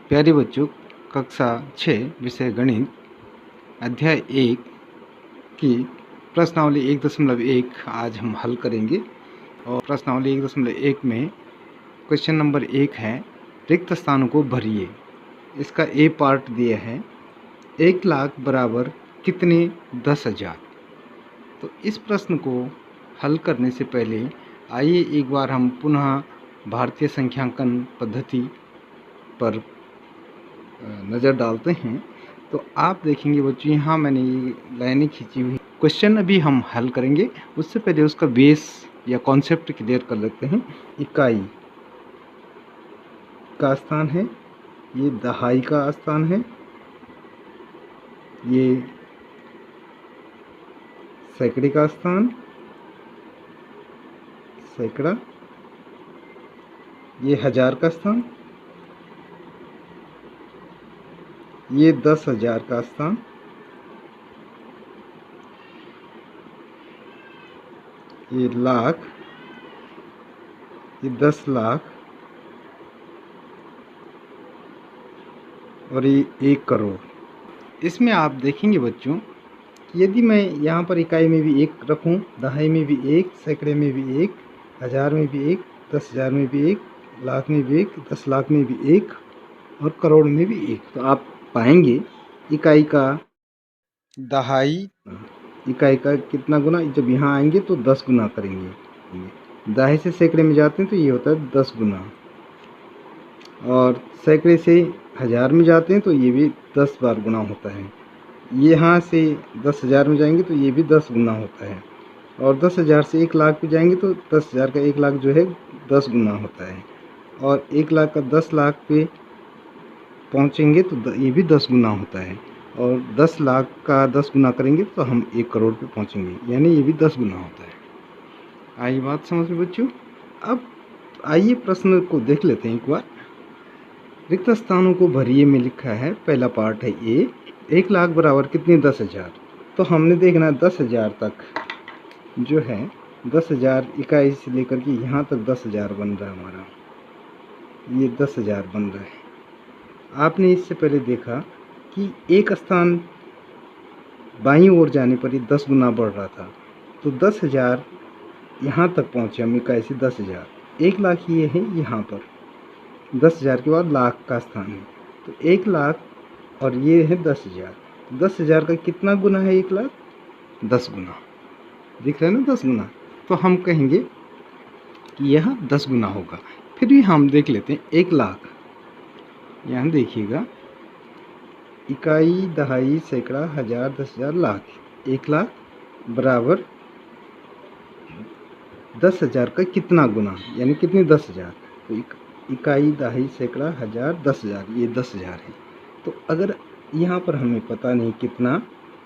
प्यारे बच्चों, कक्षा 6 विषय गणित अध्याय 1 की प्रश्नावली 1.1 आज हम हल करेंगे। और प्रश्नावली 1.1 में क्वेश्चन नंबर 1 है, रिक्त स्थानों को भरिए। इसका ए पार्ट दिया है, 1 लाख बराबर कितने 10,000। तो इस प्रश्न को हल करने से पहले आइए एक बार हम पुनः भारतीय संख्यांकन पद्धति पर नज़र डालते हैं। तो आप देखेंगे बच्चों, यहाँ मैंने ये लाइनें खींची हुई। क्वेश्चन अभी हम हल करेंगे, उससे पहले उसका बेस या कॉन्सेप्ट क्लियर कर लेते हैं। इकाई का स्थान है, ये दहाई का स्थान है, ये सैकड़े का स्थान, सैकड़ा, ये हजार का स्थान, ये 10,000 का स्थान, ये लाख, ये 10 लाख और ये 1 करोड़। इसमें आप देखेंगे बच्चों, यदि मैं यहाँ पर इकाई में भी 1 रखूँ, दहाई में भी 1, सैकड़े में भी 1, हजार में भी 1, 10,000 में भी 1, लाख में भी 1, 10 लाख में भी 1 और करोड़ में भी 1, तो आप पाएंगे इकाई का दहाई इकाई का कितना गुना। जब यहाँ आएंगे तो 10 गुना करेंगे। दहाई से सैकड़े में जाते हैं तो ये होता है 10 गुना, और सैकड़े से हजार में जाते हैं तो ये भी 10 बार गुना होता है। यहाँ से 10,000 में जाएंगे तो ये भी 10 गुना होता है, और 10,000 से 1 लाख पे जाएंगे तो 10,000 का 1 लाख जो है 10 गुना होता है, और 1 लाख का 10 लाख पे पहुँचेंगे तो ये भी 10 गुना होता है, और 10 लाख का 10 गुना करेंगे तो हम 1 करोड़ पे पहुँचेंगे, यानी ये भी 10 गुना होता है। आई बात समझ में बच्चों? अब आइए प्रश्न को देख लेते हैं एक बार। रिक्त स्थानों को भरिए में लिखा है, पहला पार्ट है ए, 1 लाख बराबर कितने 10,000। तो हमने देखना 10,000 तक जो है, 10,000 इकाई से लेकर के यहाँ तक 10,000 बन रहा है हमारा, ये 10,000 बन रहा है। आपने इससे पहले देखा कि एक स्थान बाईं ओर जाने पर ये 10 गुना बढ़ रहा था, तो 10,000 यहाँ तक पहुँचे हम इकाई से 10,000। 1 लाख ये है यहाँ पर, 10,000 के बाद लाख का स्थान है, तो 1 लाख और ये है 10,000। 10,000 का कितना गुना है 1 लाख? 10 गुना। दिख रहा है ना 10 गुना। तो हम कहेंगे कि यह 10 गुना होगा। फिर भी हम देख लेते हैं 1 लाख, यहाँ देखिएगा, इकाई, दहाई, सैकड़ा, हजार, 10,000, लाख। 1 लाख बराबर 10,000 का कितना गुना, यानी कितने 10,000। तो इकाई, दहाई, सैकड़ा, हजार, 10,000, ये 10,000 है। तो अगर यहाँ पर हमें पता नहीं कितना,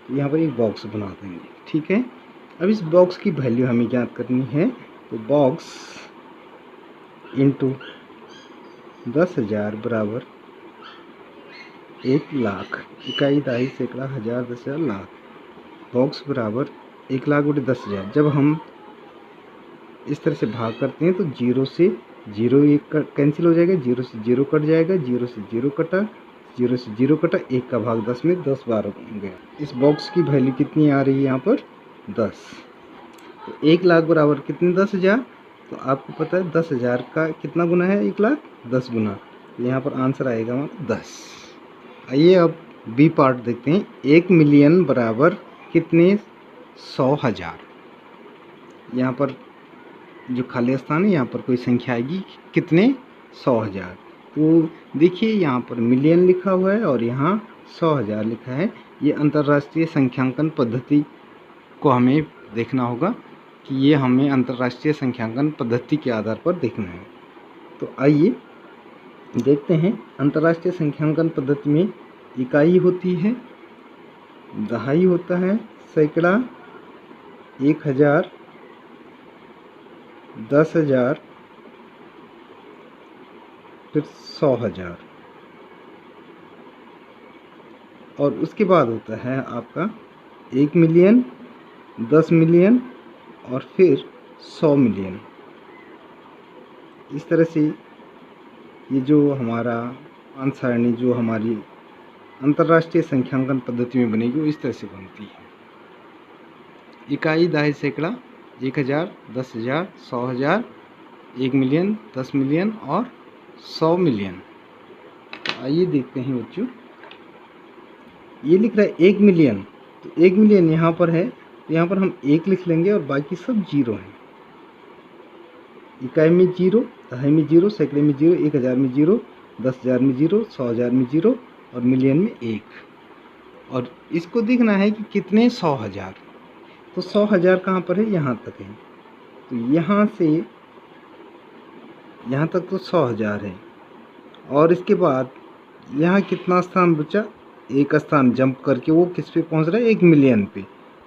तो यहाँ पर एक बॉक्स बना देंगे, ठीक है। अब इस बॉक्स की वैल्यू हमें ज्ञात करनी है, तो बॉक्स इंटू 10,000 बराबर 1 लाख, इकाई, दहाई, सैकड़ा, हजार, 10,000, लाख। बॉक्स बराबर 1 लाख बटे 10,000। जब हम इस तरह से भाग करते हैं तो 0 से 0 1 कैंसिल हो जाएगा, 0 से 0 कट जाएगा, 0 से 0 कटा, 0 से 0 कटा, 1 का भाग 10 में 10 बार हो गया। इस बॉक्स की वैल्यू कितनी आ रही है यहाँ पर? 10। तो 1 लाख बराबर कितने 10,000, तो आपको पता है 10,000 का कितना गुना है 1 लाख? 10 गुना। तो यहाँ पर आंसर आएगा हमारा 10। आइए अब बी पार्ट देखते हैं। 1 मिलियन बराबर कितने 100,000। यहाँ पर जो खाली स्थान है, यहाँ पर कोई संख्या आएगी, कितने 100,000। तो देखिए यहाँ पर मिलियन लिखा हुआ है और यहाँ 100,000 लिखा है। ये अंतर्राष्ट्रीय संख्यांकन पद्धति को हमें देखना होगा कि ये हमें अंतर्राष्ट्रीय संख्यांकन पद्धति के आधार पर देखना है। तो आइए देखते हैं। अंतर्राष्ट्रीय संख्यांकन पद्धति में इकाई होती है, दहाई होता है, सैकड़ा, 1,000, 10,000, फिर 100,000, और उसके बाद होता है आपका 1 मिलियन, 10 मिलियन और फिर 100 मिलियन। इस तरह से ये जो हमारा मान सारणी जो हमारी अंतर्राष्ट्रीय संख्यांकन पद्धति में बनेगी वो इस तरह से बनती है। इकाई, दहाई, सैकड़ा, 1000, 10,000, 100,000, 1 मिलियन, 10 मिलियन और 100 मिलियन। आइए देखते हैं बच्चों, ये लिख रहा है 1 मिलियन, तो 1 मिलियन यहाँ पर है, तो यहाँ पर हम 1 लिख लेंगे और बाकी सब 0 हैं। इकाई में 0, दहाई में 0, सैकड़े में 0, 1000 में 0, 10,000 में 0, 100,000 में 0 और मिलियन में 1। और इसको देखना है कि कितने 100,000, तो 100,000 कहाँ पर है, यहाँ तक है, तो यहाँ से यहाँ तक तो 100,000 है। और इसके बाद यहाँ कितना स्थान बचा, एक स्थान जंप करके वो किस पे पहुँच रहा है, 1 मिलियन पे।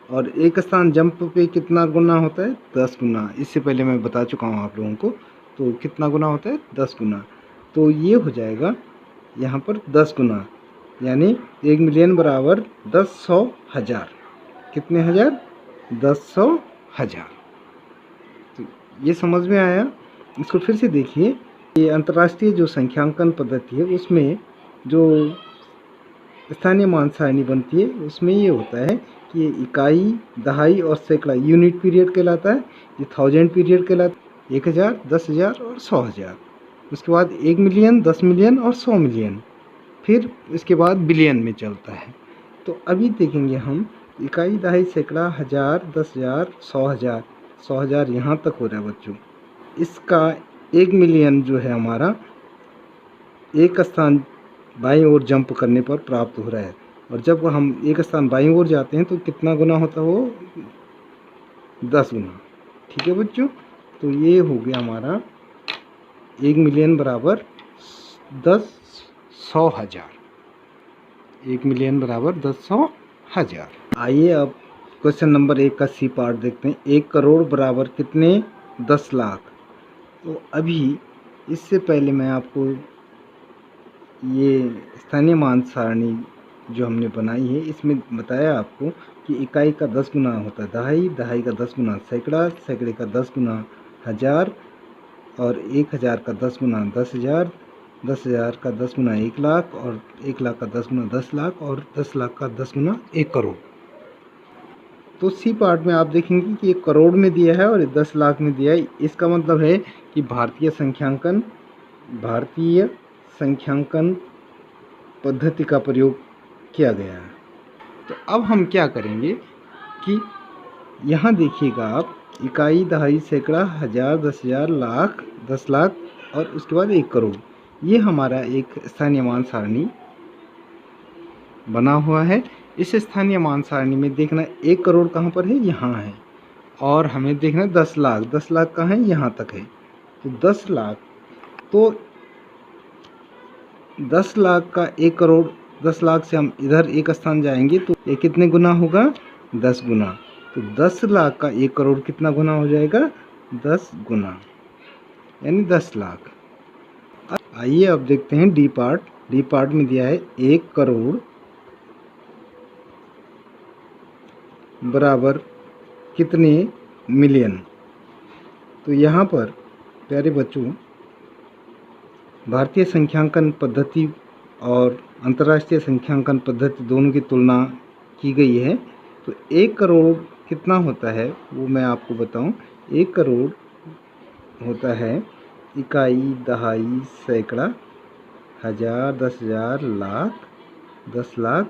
और एक स्थान जंप पे कितना गुना होता है, 10 गुना। इससे पहले मैं बता चुका हूँ आप लोगों को, तो कितना गुना होता है, 10 गुना। तो ये हो जाएगा यहाँ पर 10 गुना, यानी 1 मिलियन बराबर 10 100 हज़ार। कितने हज़ार, 10 100 हज़ार। तो ये समझ में आया। इसको फिर से देखिए, ये अंतर्राष्ट्रीय जो संख्यांकन पद्धति है उसमें जो स्थानीय मान सारणी बनती है उसमें ये होता है कि ये इकाई, दहाई और सैकड़ा यूनिट पीरियड कहलाता है, ये थाउजेंड पीरियड कहलाता है, 1000, 10,000 और 100,000। उसके बाद 1 मिलियन, 10 मिलियन और 100 मिलियन, फिर इसके बाद बिलियन में चलता है। तो अभी देखेंगे हम इकाई, दहाई, सैकड़ा, 1000, 10,000, 100,000, 100,000 यहाँ तक हो रहा है बच्चों। इसका 1 मिलियन जो है हमारा एक स्थान बाईं ओर जंप करने पर प्राप्त हो रहा है। और जब हम एक स्थान बाईं ओर जाते हैं तो कितना गुना होता है वो, 10 गुना। ठीक है बच्चों, तो ये हो गया हमारा 1 मिलियन बराबर 10 100 हज़ार। 1 मिलियन बराबर 10 100 हज़ार। आइए अब क्वेश्चन नंबर 1 का सी पार्ट देखते हैं। 1 करोड़ बराबर कितने, 10 लाख। तो अभी इससे पहले मैं आपको ये स्थानीय मान सारणी जो हमने बनाई है इसमें बताया आपको कि इकाई का 10 गुना होता है दहाई, दहाई का 10 गुना सैकड़ा, सैकड़े का 10 गुना हज़ार और 1000 का 10 गुना 10,000, 10,000 का 10 गुना 1 लाख और 1 लाख का 10 गुना 10 लाख और 10 लाख का 10 गुना 1 करोड़। तो सी पार्ट में आप देखेंगे कि 1 करोड़ में दिया है और 10 लाख में दिया है। इसका मतलब है कि भारतीय संख्यांकन पद्धति का प्रयोग किया गया है। तो अब हम क्या करेंगे कि यहाँ देखिएगा आप, इकाई, दहाई, सैकड़ा, 1000, 10,000, लाख, 10 लाख और उसके बाद 1 करोड़, ये हमारा एक स्थानीय मान सारणी बना हुआ है। इस स्थानीय मान सारणी में देखना 1 करोड़ कहाँ पर है, यहाँ है। और हमें देखना 10 लाख, 10 लाख कहाँ है, यहाँ तक है। तो 10 लाख, तो 10 लाख का 1 करोड़, 10 लाख से हम इधर एक स्थान जाएंगे तो ये कितने गुना होगा, 10 गुना। तो 10 लाख का 1 करोड़ कितना गुना हो जाएगा, 10 गुना, यानी 10 लाख। आइए अब देखते हैं डी पार्ट। डी पार्ट में दिया है 1 करोड़ बराबर कितने मिलियन। तो यहाँ पर प्यारे बच्चों, भारतीय संख्यांकन पद्धति और अंतर्राष्ट्रीय संख्यांकन पद्धति दोनों की तुलना की गई है। तो 1 करोड़ कितना होता है वो मैं आपको बताऊं। 1 करोड़ होता है इकाई, दहाई, सैकड़ा, 1000, 10,000, लाख, 10 लाख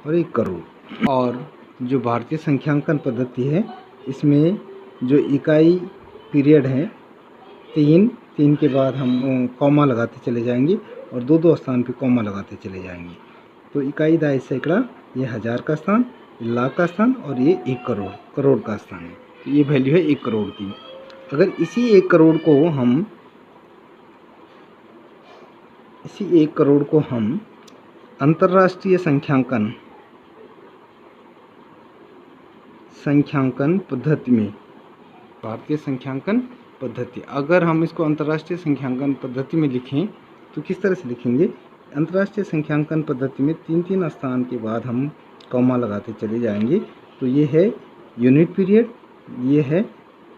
और 1 करोड़। और जो भारतीय संख्यांकन पद्धति है इसमें जो इकाई पीरियड है 3 के बाद हम कॉमा लगाते चले जाएंगे और 2 स्थान पे कॉमा लगाते चले जाएंगे। तो इकाई, दहाई, सैकड़ा, ये 1000 का स्थान, लाख का स्थान और ये 1 करोड़ का स्थान है। तो ये वैल्यू है 1 करोड़ की। अगर इसी 1 करोड़ को हम अंतर्राष्ट्रीय संख्यांकन पद्धति में, भारतीय संख्यांकन पद्धति, अगर हम इसको अंतर्राष्ट्रीय संख्यांकन पद्धति में लिखें तो किस तरह से लिखेंगे। अंतर्राष्ट्रीय संख्यांकन पद्धति में 3 स्थान के बाद हम कॉमा लगाते चले जाएंगे। तो ये है यूनिट पीरियड, ये है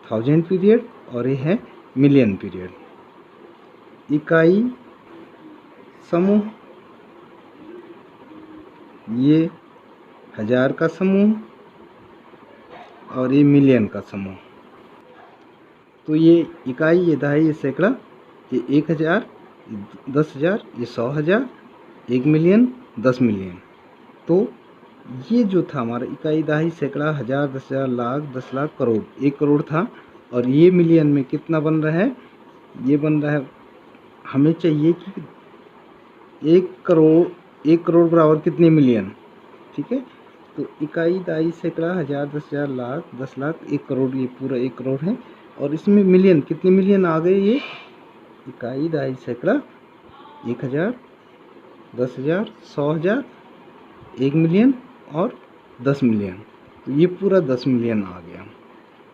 थाउजेंड पीरियड और ये है मिलियन पीरियड। इकाई, समूह, ये हजार का समूह और ये मिलियन का समूह। तो ये इकाई, ये दहाई, ये सैकड़ा, ये 1000, 10,000, ये 100,000, 1 मिलियन, 10 मिलियन। तो ये जो था हमारा इकाई, दहाई, सैकड़ा, हजार, 10,000, लाख, 10 लाख, करोड़, 1 करोड़ था। और ये मिलियन में कितना बन रहा है? ये बन रहा है, हमें चाहिए कि 1 करोड़ बराबर कितने मिलियन, ठीक है। तो इकाई, दहाई, सैकड़ा, हजार, 10,000, लाख, 10 लाख, 1 करोड़, ये पूरा 1 करोड़ है। और इसमें मिलियन, कितने मिलियन आ गए? ये इकाई, दहाई, सैकड़ा, 1000, 10,000, 100,000, 1 मिलियन और 10 मिलियन। तो ये पूरा 10 मिलियन आ गया।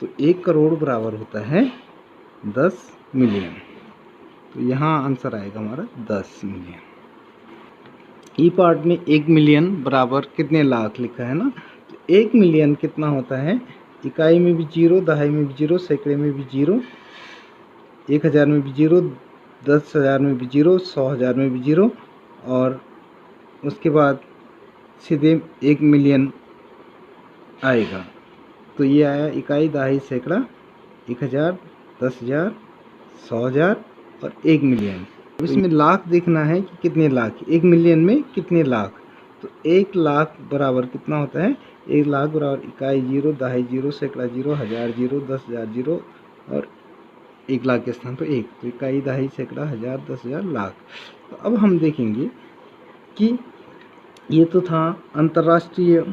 तो 1 करोड़ बराबर होता है 10 मिलियन। तो यहाँ आंसर आएगा हमारा 10 मिलियन। ई पार्ट में 1 मिलियन बराबर कितने लाख लिखा है ना। तो 1 मिलियन कितना होता है? इकाई में भी 0, दहाई में भी 0, सैकड़े में भी 0, 1000 में भी 0, 10,000 में भी 0, 100,000 में भी 0, और उसके बाद सीधे 1 मिलियन आएगा। तो ये आया इकाई, दहाई, सैकड़ा, 1000, 10,000, 100,000 और 1 मिलियन। इसमें लाख देखना है कि कितने लाख, 1 मिलियन में कितने लाख। तो 1 लाख बराबर कितना होता है? 1 लाख बराबर इकाई 0, दहाई 0, सैकड़ा 0, हजार 0, 10,000 0 और 1 लाख के स्थान पर 1। तो इकाई, दहाई, सैकड़ा, हजार, 10,000, लाख। तो अब हम देखेंगे कि ये तो था अंतर्राष्ट्रीय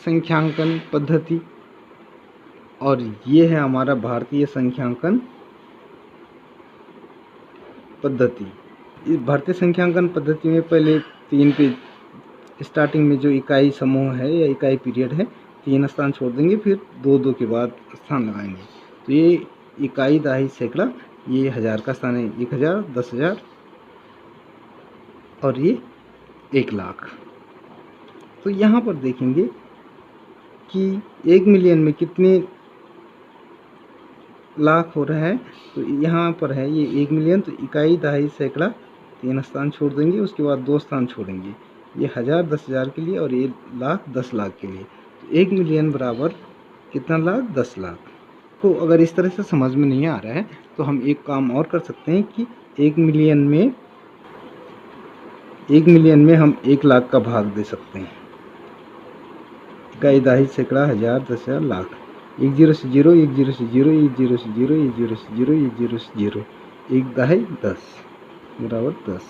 संख्यांकन पद्धति, और ये है हमारा भारतीय संख्यांकन पद्धति। इस भारतीय संख्यांकन पद्धति में पहले 3 पे स्टार्टिंग में जो इकाई समूह है या इकाई पीरियड है, 3 स्थान छोड़ देंगे, फिर 2-2 के बाद स्थान लगाएंगे। तो ये इकाई, दहाई, सैकड़ा, ये हजार का स्थान है, 1000, 10,000 और ये 1 लाख। तो यहाँ पर देखेंगे कि 1 मिलियन में कितने लाख हो रहा है। तो यहाँ पर है ये 1 मिलियन, तो इकाई, दहाई, सैकड़ा 3 स्थान छोड़ देंगे, उसके बाद 2 स्थान छोड़ेंगे, ये हजार, 10,000 के लिए और ये लाख, 10 लाख के लिए। तो 1 मिलियन बराबर कितना लाख? 10 लाख। तो अगर इस तरह से समझ में नहीं आ रहा है तो हम एक काम और कर सकते हैं कि 1 मिलियन में हम 1 लाख का भाग दे सकते हैं। इकाई, दहाई, सैकड़ा, हजार, 10,000, लाख, 1 0 से 0, 1 0 से 0, 1 0 से 0, 1 0 से 0, 1 0 से 0, 1 दहाई 10 बराबर 10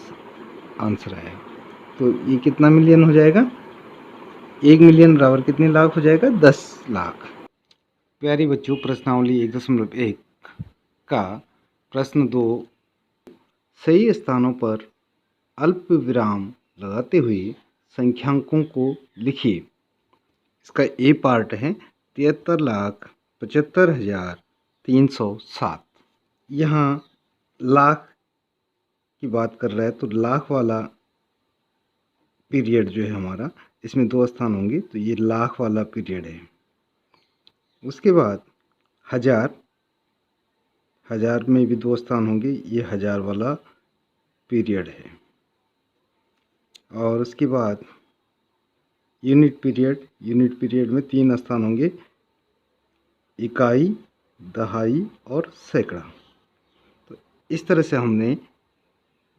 आंसर आएगा। तो ये कितना मिलियन हो जाएगा? 1 मिलियन बराबर कितने लाख हो जाएगा? 10 लाख। प्यारी बच्चों, प्रश्नावली 1.1 का प्रश्न 2, सही स्थानों पर अल्प विराम लगाते हुए संख्यांकों को लिखिए। इसका ए पार्ट है 73,75,307। यहाँ लाख की बात कर रहा है, तो लाख वाला पीरियड जो है हमारा, इसमें 2 स्थान होंगे, तो ये लाख वाला पीरियड है। उसके बाद हजार में भी 2 स्थान होंगे, ये हजार वाला पीरियड है। और उसके बाद यूनिट पीरियड में 3 स्थान होंगे, इकाई, दहाई और सैकड़ा। तो इस तरह से हमने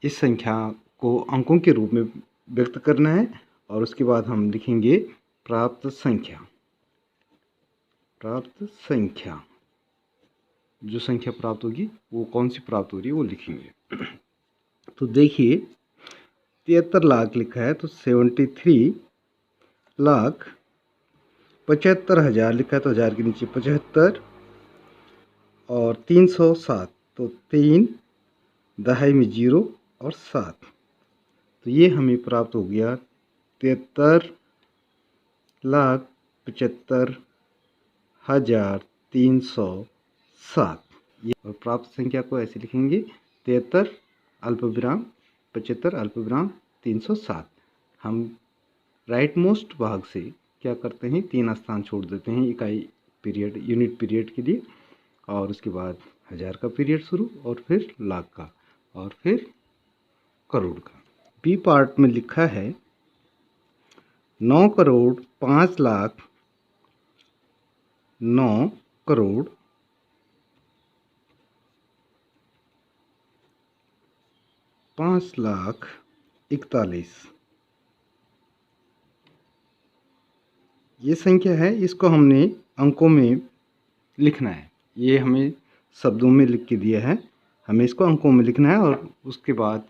इस संख्या को अंकों के रूप में व्यक्त करना है। और उसके बाद हम लिखेंगे प्राप्त संख्या। जो संख्या प्राप्त होगी वो कौन सी प्राप्त हो रही है वो लिखेंगे। तो देखिए 73 लाख लिखा है, तो 73 लाख, 75,000 लिखा है, तो हजार के नीचे 75, और 307, तो 3 दहाई में 0 और 7। तो ये हमें प्राप्त हो गया 73,75,307। ये और प्राप्त संख्या को ऐसे लिखेंगे 73 अल्पविराम 75 अल्पविराम 307। हम राइट मोस्ट भाग से क्या करते हैं, 3 स्थान छोड़ देते हैं इकाई पीरियड, यूनिट पीरियड के लिए, और उसके बाद हजार का पीरियड शुरू, और फिर लाख का, और फिर करोड़ का। बी पार्ट में लिखा है 9 करोड़ 5 लाख 9 करोड़ 5 लाख 41। ये संख्या है, इसको हमने अंकों में लिखना है। ये हमें शब्दों में लिख के दिया है, हमें इसको अंकों में लिखना है और उसके बाद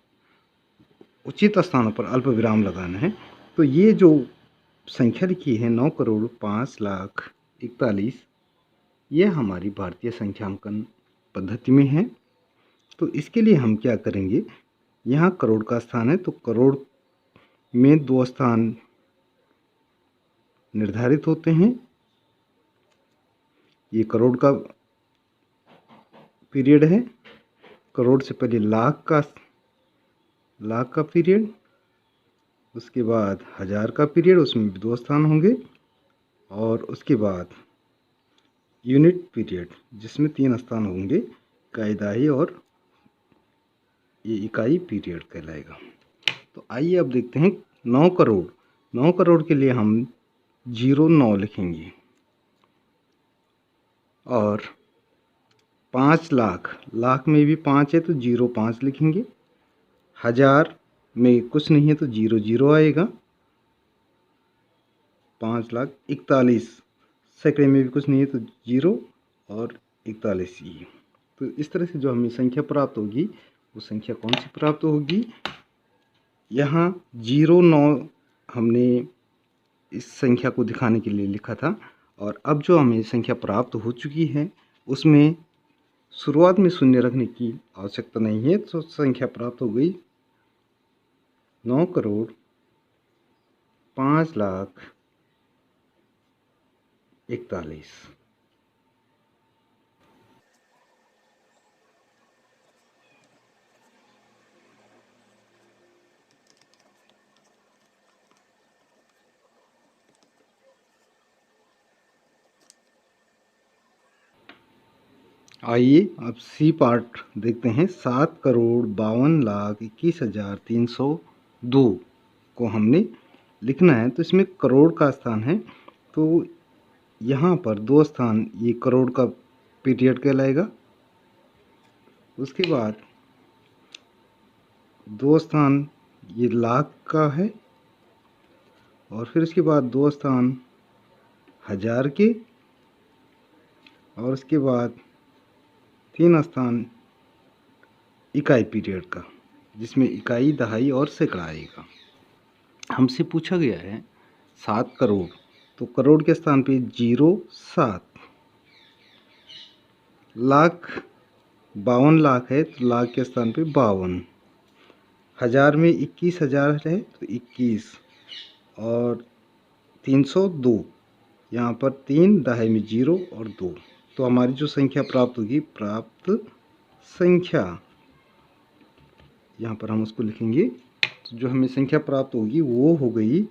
उचित स्थानों पर अल्प विराम लगाना है। तो ये जो संख्या लिखी है 9 करोड़ 5 लाख 41, ये हमारी भारतीय संख्यांकन पद्धति में है। तो इसके लिए हम क्या करेंगे, यहाँ करोड़ का स्थान है तो करोड़ में 2 स्थान निर्धारित होते हैं। ये करोड़ का पीरियड है, करोड़ से पहले लाख का पीरियड, उसके बाद 1000 का पीरियड, उसमें भी 2 स्थान होंगे, और उसके बाद यूनिट पीरियड जिसमें 3 स्थान होंगे, इकाई दहाई, और ये इकाई पीरियड कहलाएगा। तो आइए अब देखते हैं 9 करोड़। 9 करोड़ के लिए हम 09 लिखेंगे, और 5 लाख में भी 5 है तो 05 लिखेंगे, 1000 में कुछ नहीं है तो 00 आएगा, 5 लाख 41, सैकड़े में भी कुछ नहीं है तो 0 और 41 ही। तो इस तरह से जो हमें संख्या प्राप्त होगी वो संख्या कौन सी प्राप्त होगी, यहाँ 09 हमने इस संख्या को दिखाने के लिए लिखा था, और अब जो हमें संख्या प्राप्त हो चुकी है उसमें शुरुआत में शून्य रखने की आवश्यकता नहीं है। तो संख्या प्राप्त हो गई 9 करोड़ 5 लाख 41। आइए अब सी पार्ट देखते हैं। 7 करोड़ 52 लाख 21,302 को हमने लिखना है। तो इसमें करोड़ का स्थान है, तो यहाँ पर 2 स्थान ये करोड़ का पीरियड कहलाएगा, उसके बाद 2 स्थान ये लाख का है, और फिर उसके बाद 2 स्थान 1000 के, और उसके बाद 3 स्थान इकाई पीरियड का, जिसमें इकाई दहाई और सैकड़ा आएगा। हमसे पूछा गया है 7 करोड़, तो करोड़ के स्थान पे 07, लाख 52 लाख है तो लाख के स्थान पे 52, 1000 में 21,000 है तो 21, और 302 यहाँ पर 3, दहाई में 0 और 2। तो हमारी जो संख्या प्राप्त होगी, प्राप्त संख्या, यहाँ पर हम उसको लिखेंगे। तो जो हमें संख्या प्राप्त होगी वो हो गई,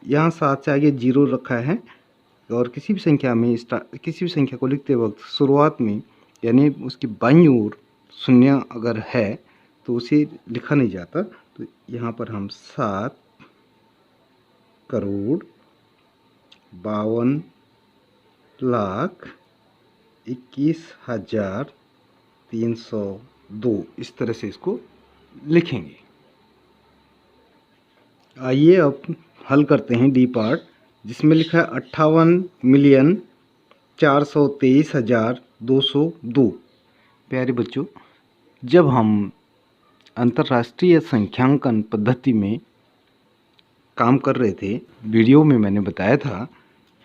यहाँ 7 से आगे 0 रखा है, और किसी भी संख्या को लिखते वक्त शुरुआत में यानी उसकी बाईं ओर शून्य अगर है तो उसे लिखा नहीं जाता। तो यहाँ पर हम 7 करोड़ 52 लाख 21,302 इस तरह से इसको लिखेंगे। आइए अब हल करते हैं डी पार्ट, जिसमें लिखा है 58,423,202। प्यारे बच्चों, जब हम अंतर्राष्ट्रीय संख्यांकन पद्धति में काम कर रहे थे, वीडियो में मैंने बताया था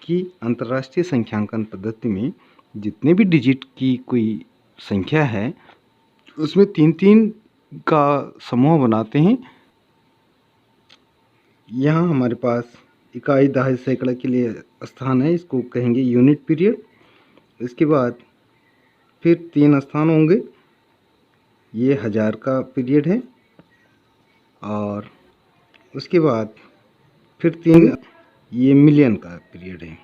कि अंतर्राष्ट्रीय संख्यांकन पद्धति में जितने भी डिजिट की कोई संख्या है उसमें 3-3 का समूह बनाते हैं। यहाँ हमारे पास इकाई दहाई सैकड़ा के लिए स्थान है, इसको कहेंगे यूनिट पीरियड। इसके बाद फिर 3 स्थान होंगे, ये 1000 का पीरियड है, और उसके बाद फिर 3 ये मिलियन का पीरियड है।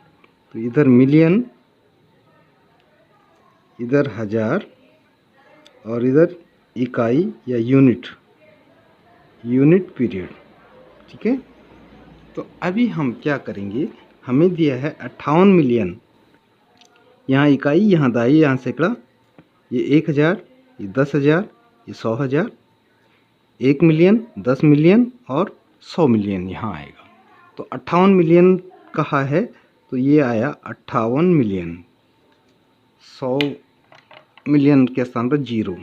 तो इधर मिलियन, इधर 1000, और इधर इकाई या यूनिट। Unit period. ठीक है, तो अभी हम क्या करेंगे, हमें दिया है 58 मिलियन, यहाँ इकाई, यहाँ दहाई, यहाँ सैकड़ा, ये 1000, ये 10,000, ये 100,000, 1 मिलियन, 10 मिलियन और 100 मिलियन यहाँ आएगा। तो 58 मिलियन कहा है तो ये आया 58 मिलियन, 100 मिलियन के स्थान पर 0।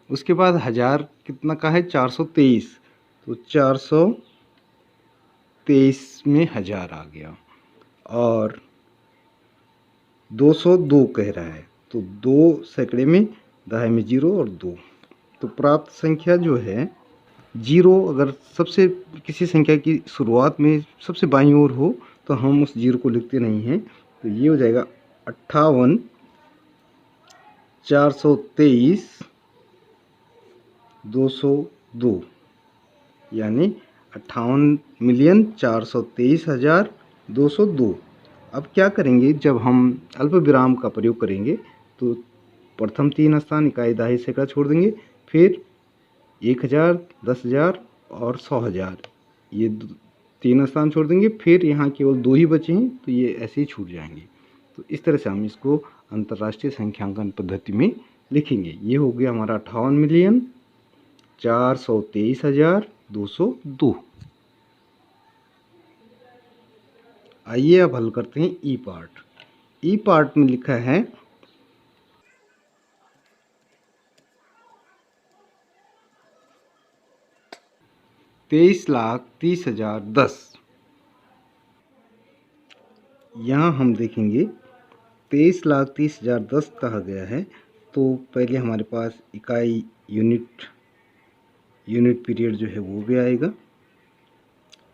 उसके बाद 1000 कितना का है, 423, तो 423 में 1000 आ गया। और 202 कह रहा है, तो 2 सैकड़े में, दहाई में 0 और 2, तो प्राप्त संख्या जो है 0, अगर सबसे किसी संख्या की शुरुआत में सबसे बाईं ओर हो तो हम उस 0 को लिखते नहीं हैं, तो ये हो जाएगा 58 423 202, यानी 58,423,202। अब क्या करेंगे, जब हम अल्प विराम का प्रयोग करेंगे तो प्रथम 3 स्थान इकाई, दहाई, सैकड़ा छोड़ देंगे, फिर 1000, 10,000 और 100,000 ये 3 स्थान छोड़ देंगे, फिर यहाँ केवल 2 ही बचे हैं, तो ये ऐसे ही छूट जाएंगे। तो इस तरह से हम इसको अंतर्राष्ट्रीय संख्यांकन पद्धति में लिखेंगे। ये हो गया हमारा 58,423,202। आइए अब हल करते हैं ई पार्ट। ई पार्ट में लिखा है 23,30,010। यहाँ हम देखेंगे 23,30,010 कहा गया है, तो पहले हमारे पास इकाई, यूनिट पीरियड जो है वो भी आएगा,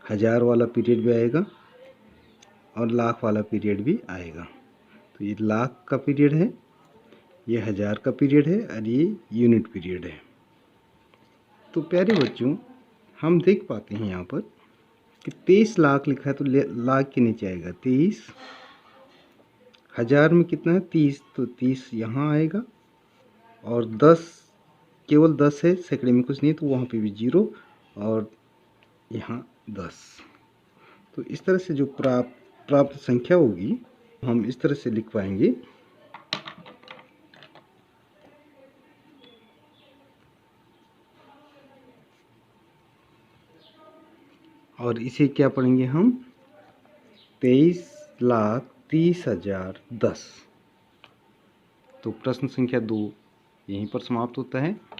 1000 वाला पीरियड भी आएगा और लाख वाला पीरियड भी आएगा। तो ये लाख का पीरियड है, ये 1000 का पीरियड है और ये यूनिट पीरियड है। तो प्यारे बच्चों, हम देख पाते हैं यहाँ पर कि 23 लाख लिखा है, तो लाख के नीचे आएगा 23, 1000 में कितना है 30, तो 30 यहाँ आएगा, और 10 केवल 10 है, सैकड़े में कुछ नहीं, तो वहाँ पे भी 0 और यहाँ 10। तो इस तरह से जो प्राप्त संख्या होगी हम इस तरह से लिख पाएंगे। और इसे क्या पढ़ेंगे हम, 23,30,010। तो प्रश्न संख्या 2 यहीं पर समाप्त होता है।